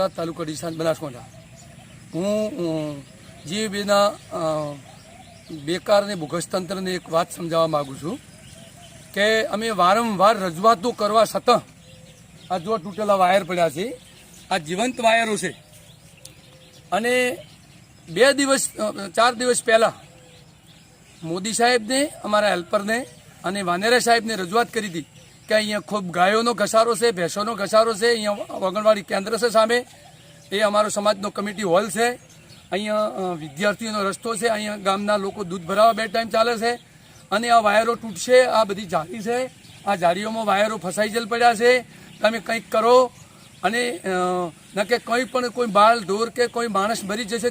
બગસરા તાલુકા ડીસા બનાસકાંઠા હું જીબીના બેકાર અને બોગસ તંત્રને એક વાત સમજાવવા માગું છું કે અમે વારંવાર રજૂઆતો કરવા છતાં આ જો તૂટેલા વાયર પડ્યા છે, આ જીવંત વાયરો છે અને 4 દિવસ પહેલા મોદી સાહેબને, અમારા હેલ્પરને અને વાનેરા સાહેબને રજૂઆત કરી હતી કે અહીંયા ખૂબ ગાયોનો ઘસારો છે, ભેંસોનો ઘસારો છે, અહીંયા આંગણવાડી કેન્દ્ર છે સામે, એ અમારો સમાજનો કમિટી હોલ છે, અહીંયા વિદ્યાર્થીઓનો રસ્તો છે, અહીંયા ગામના લોકો દૂધ ભરાવા બે ટાઈમ ચાલે છે અને આ વાયરો તૂટશે, આ બધી જાળી છે, આ જાળીઓમાં વાયરો ફસાઈ જલ પડ્યા છે, તમે કંઈક કરો અને ન કે કંઈ પણ કોઈ બાળ ઢોર કે કોઈ માણસ મરી જશે